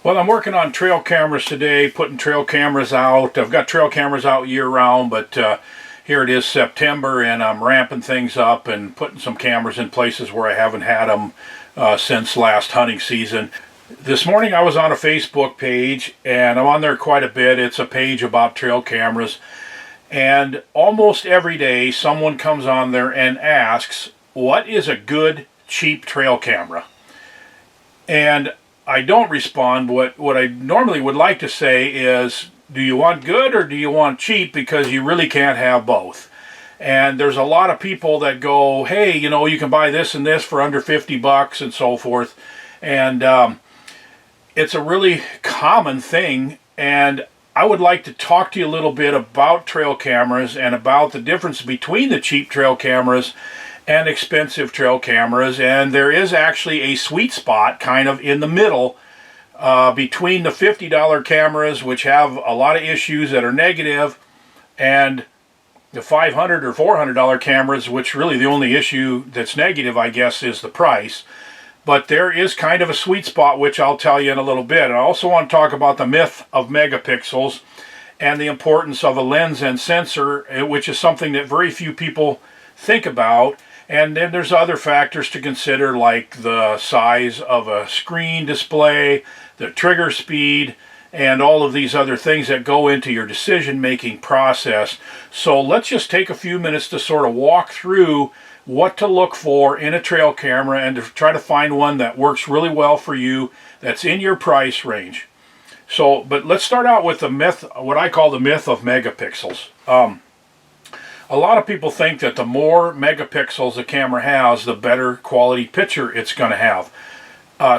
Well, I'm working on trail cameras today, putting trail cameras out. I've got trail cameras out year-round, but here it is September, and I'm ramping things up and putting some cameras in places where I haven't had them since last hunting season. This morning I was on a Facebook page, and I'm on there quite a bit. It's a page about trail cameras, and almost every day someone comes on there and asks, what is a good, cheap trail camera? And I don't respond. What I normally would like to say is, do you want good or do you want cheap? Because you really can't have both. And there's a lot of people that go, hey, you know, you can buy this and this for under 50 bucks and so forth. And it's a really common thing. And I would like to talk to you a little bit about trail cameras and about the difference between the cheap trail cameras and expensive trail cameras. And there is actually a sweet spot kind of in the middle between the $50 cameras, which have a lot of issues that are negative, and the $500 or $400 cameras, which really the only issue that's negative, I guess, is the price. But there is kind of a sweet spot, which I'll tell you in a little bit. And I also want to talk about the myth of megapixels and the importance of a lens and sensor, which is something that very few people think about. And then there's other factors to consider, like the size of a screen display, the trigger speed, and all of these other things that go into your decision-making process. So let's just take a few minutes to sort of walk through what to look for in a trail camera and to try to find one that works really well for you, that's in your price range. But let's start out with the myth, what I call the myth of megapixels. A lot of people think that the more megapixels a camera has, the better quality picture it's going to have.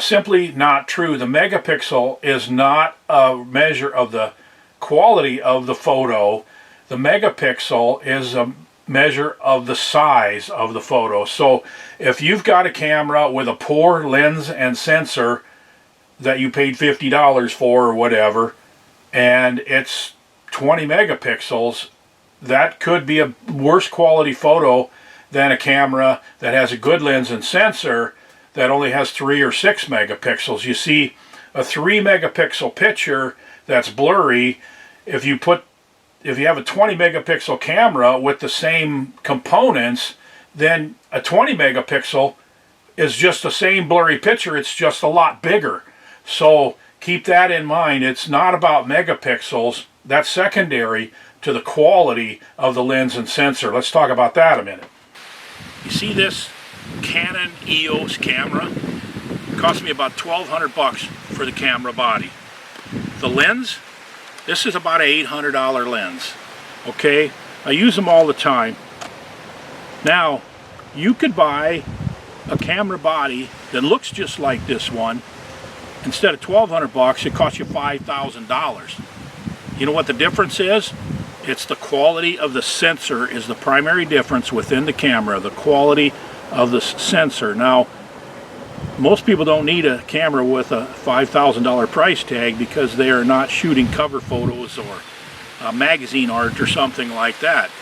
Simply not true. The megapixel is not a measure of the quality of the photo. The megapixel is a measure of the size of the photo. So if you've got a camera with a poor lens and sensor that you paid $50 for or whatever, and it's 20 megapixels, that could be a worse quality photo than a camera that has a good lens and sensor that only has 3 or 6 megapixels. You see, a 3 megapixel picture that's blurry, if you have a 20 megapixel camera with the same components, then a 20 megapixel is just the same blurry picture, it's just a lot bigger. So keep that in mind. It's not about megapixels. That's secondary to the quality of the lens and sensor. Let's talk about that a minute. You see this Canon EOS camera? It cost me about $1,200 for the camera body. The lens, this is about an $800 lens. Okay, I use them all the time. Now, you could buy a camera body that looks just like this one. Instead of $1,200, it costs you $5,000. You know what the difference is? It's the quality of the sensor is the primary difference within the camera, the quality of the sensor. Now, most people don't need a camera with a $5,000 price tag because they are not shooting cover photos or magazine art or something like that.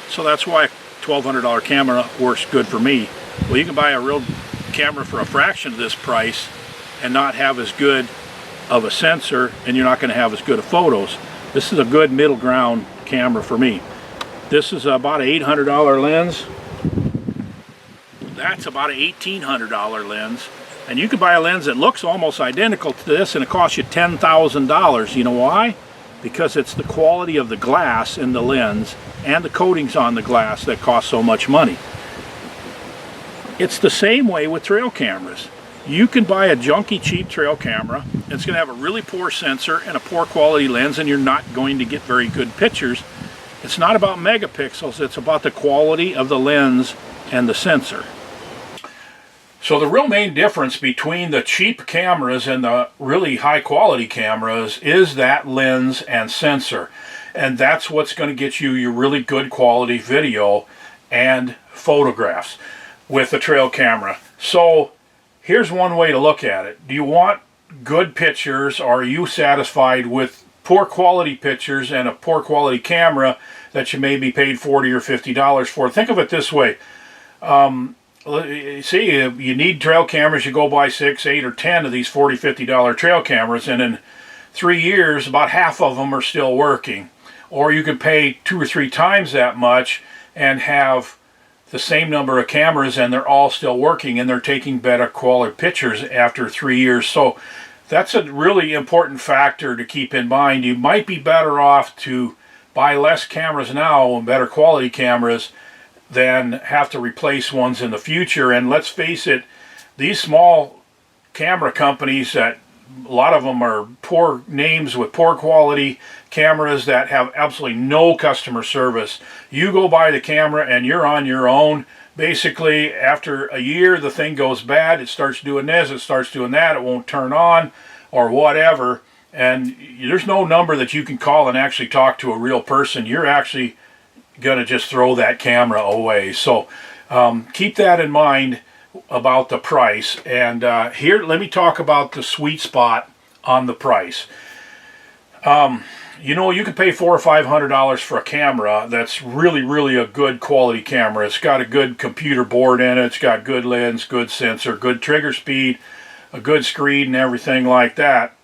So that's why a $1,200 camera works good for me. Well, you can buy a real camera for a fraction of this price and not have as good of a sensor, and you're not going to have as good of photos. This is a good middle ground camera for me. This is about an $800 lens. That's about an $1,800 lens. And you could buy a lens that looks almost identical to this and it costs you $10,000. You know why? Because it's the quality of the glass in the lens and the coatings on the glass that cost so much money. It's the same way with trail cameras. You can buy a junky cheap trail camera. It's going to have a really poor sensor and a poor quality lens, and you're not going to get very good pictures. It's not about megapixels, it's about the quality of the lens and the sensor. So the real main difference between the cheap cameras and the really high quality cameras is that lens and sensor. And that's what's going to get you your really good quality video and photographs with the trail camera. So here's one way to look at it. Do you want good pictures, or are you satisfied with poor quality pictures and a poor quality camera that you maybe paid $40 or $50 for? Think of it this way. see, you need trail cameras. You go buy 6, 8, or 10 of these $40, $50 trail cameras, and in 3 years, about half of them are still working. Or you could pay 2 or 3 times that much and have the same number of cameras, and they're all still working, and they're taking better quality pictures after 3 years. So that's a really important factor to keep in mind. You might be better off to buy less cameras now and better quality cameras than have to replace ones in the future. And let's face it, these small camera companies, that a lot of them are poor names with poor quality cameras that have absolutely no customer service. You go buy the camera and you're on your own. Basically, after a year, the thing goes bad. It starts doing this, it starts doing that, it won't turn on or whatever. And there's no number that you can call and actually talk to a real person. You're actually going to just throw that camera away. So keep that in mind about the price. And here, let me talk about the sweet spot on the price. You know, you can pay $400 or $500 for a camera that's really a good quality camera. It's got a good computer board in it. It's got good lens, good sensor, good trigger speed, a good screen, and everything like that.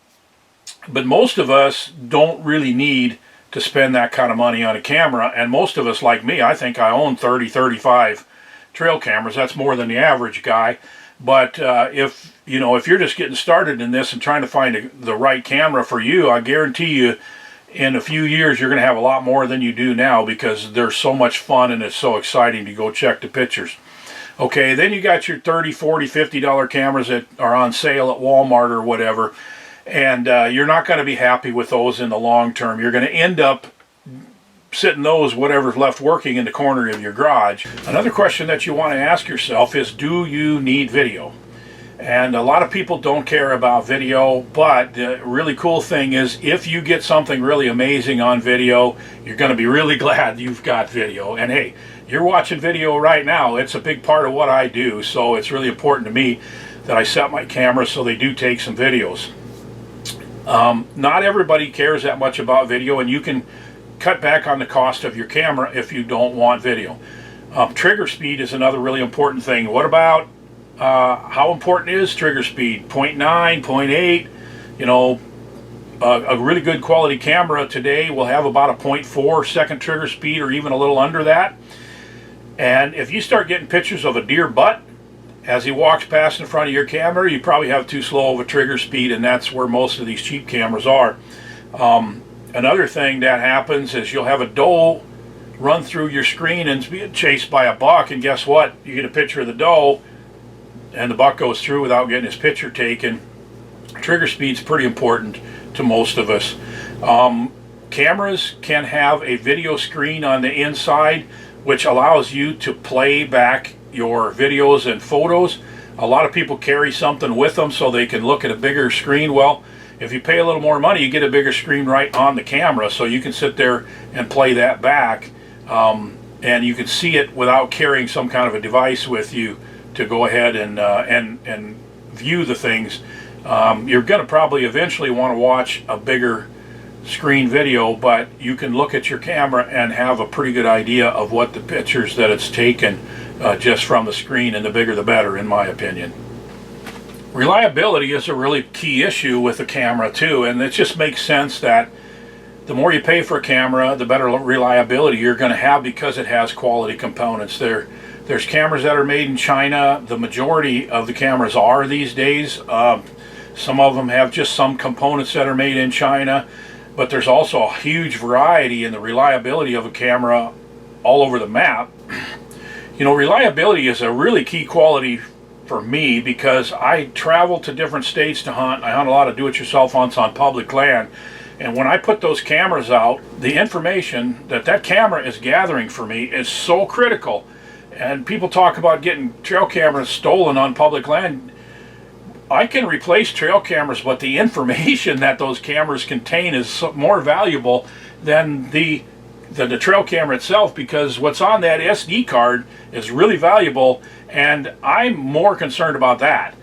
But most of us don't really need to spend that kind of money on a camera. And most of us, like me, I think I own 30, 35 trail cameras. That's more than the average guy. But if you're just getting started in this and trying to find the right camera for you, I guarantee you, in a few years, you're going to have a lot more than you do now, because they're so much fun and it's so exciting to go check the pictures. Okay, then you got your $30, $40, $50 cameras that are on sale at Walmart or whatever, and you're not going to be happy with those in the long term. You're going to end up sitting those, whatever's left working, in the corner of your garage. Another question that you want to ask yourself is, do you need video? And a lot of people don't care about video, but the really cool thing is, if you get something really amazing on video, you're going to be really glad you've got video. And hey, you're watching video right now. It's a big part of what I do, so it's really important to me that I set my camera so they do take some videos. Not everybody cares that much about video, and you can cut back on the cost of your camera if you don't want video. Trigger speed is another really important thing. What about how important is trigger speed? 0.9, 0.8. You know, a really good quality camera today will have about a 0.4 second trigger speed, or even a little under that. And if you start getting pictures of a deer butt as he walks past in front of your camera, you probably have too slow of a trigger speed, and that's where most of these cheap cameras are. Another thing that happens is you'll have a doe run through your screen and be chased by a buck, and guess what? You get a picture of the doe, and the buck goes through without getting his picture taken. Trigger speed's pretty important to most of us. Cameras can have a video screen on the inside, which allows you to play back your videos and photos. A lot of people carry something with them so they can look at a bigger screen. Well, if you pay a little more money, you get a bigger screen right on the camera, so you can sit there and play that back, and you can see it without carrying some kind of a device with you to go ahead and view the things. You're going to probably eventually want to watch a bigger screen video, but you can look at your camera and have a pretty good idea of what the pictures that it's taken just from the screen, and the bigger the better, in my opinion. Reliability is a really key issue with the camera too, and it just makes sense that the more you pay for a camera, the better reliability you're going to have, because it has quality components. There's cameras that are made in China. The majority of the cameras are these days. Some of them have just some components that are made in China, but there's also a huge variety in the reliability of a camera all over the map. You know, reliability is a really key quality for me, because I travel to different states to hunt. I hunt a lot of do-it-yourself hunts on public land, and when I put those cameras out, the information that camera is gathering for me is so critical. And people talk about getting trail cameras stolen on public land. I can replace trail cameras, but the information that those cameras contain is more valuable than the trail camera itself, because what's on that SD card is really valuable, and I'm more concerned about that.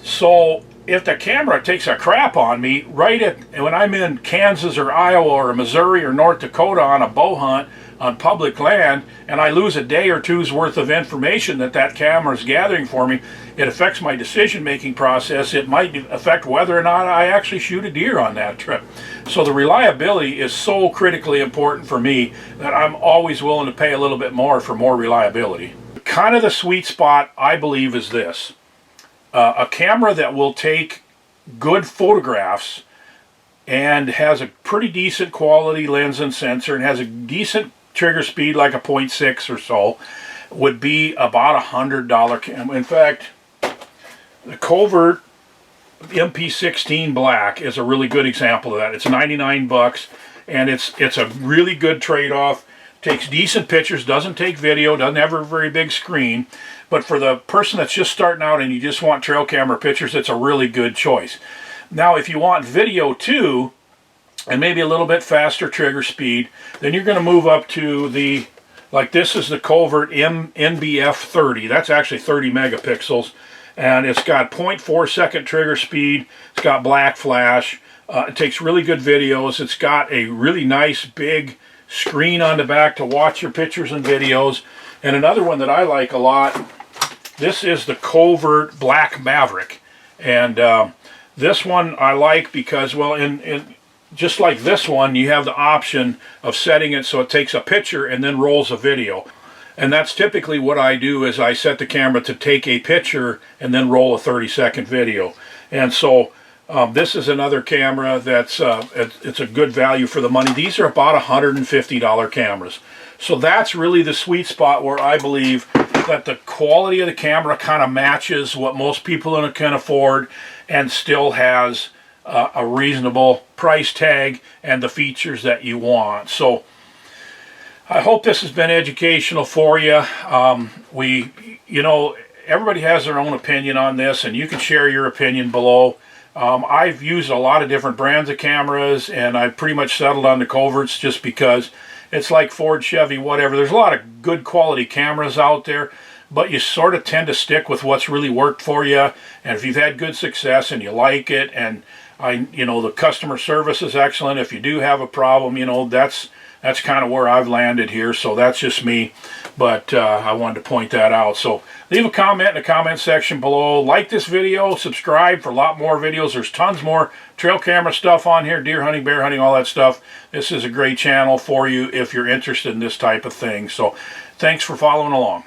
So if the camera takes a crap on me when I'm in Kansas or Iowa or Missouri or North Dakota on a bow hunt, on public land and I lose a day or two's worth of information that camera is gathering for me, it affects my decision-making process. It might affect whether or not I actually shoot a deer on that trip. So the reliability is so critically important for me that I'm always willing to pay a little bit more for more reliability. Kind of the sweet spot, I believe, is this. A camera that will take good photographs and has a pretty decent quality lens and sensor and has a decent trigger speed like a 0.6 or so would be about $100 camera. In fact, the Covert MP16 Black is a really good example of that. It's 99 bucks and it's a really good trade-off. Takes decent pictures, doesn't take video, doesn't have a very big screen, but for the person that's just starting out and you just want trail camera pictures, it's a really good choice. Now if you want video too, and maybe a little bit faster trigger speed, then you're going to move up to the, like this is the Covert NBF 30. That's actually 30 megapixels, and it's got 0.4 second trigger speed. It's got black flash. It takes really good videos. It's got a really nice big screen on the back to watch your pictures and videos. And another one that I like a lot, this is the Covert Black Maverick. And this one I like because, well, in just like this one, you have the option of setting it so it takes a picture and then rolls a video. And that's typically what I do, is I set the camera to take a picture and then roll a 30-second video. And so this is another camera that's it's a good value for the money. These are about $150 cameras. So that's really the sweet spot where I believe that the quality of the camera kind of matches what most people can afford and still has a reasonable price tag and the features that you want. So I hope this has been educational for you. Everybody has their own opinion on this, and you can share your opinion below. I've used a lot of different brands of cameras, and I've pretty much settled on the Coverts just because it's like Ford, Chevy, whatever. There's a lot of good quality cameras out there, but you sort of tend to stick with what's really worked for you. And if you've had good success and you like it, and the customer service is excellent. If you do have a problem, that's kind of where I've landed here. So that's just me, but I wanted to point that out. So leave a comment in the comment section below. Like this video, subscribe for a lot more videos. There's tons more trail camera stuff on here, deer hunting, bear hunting, all that stuff. This is a great channel for you if you're interested in this type of thing. So thanks for following along.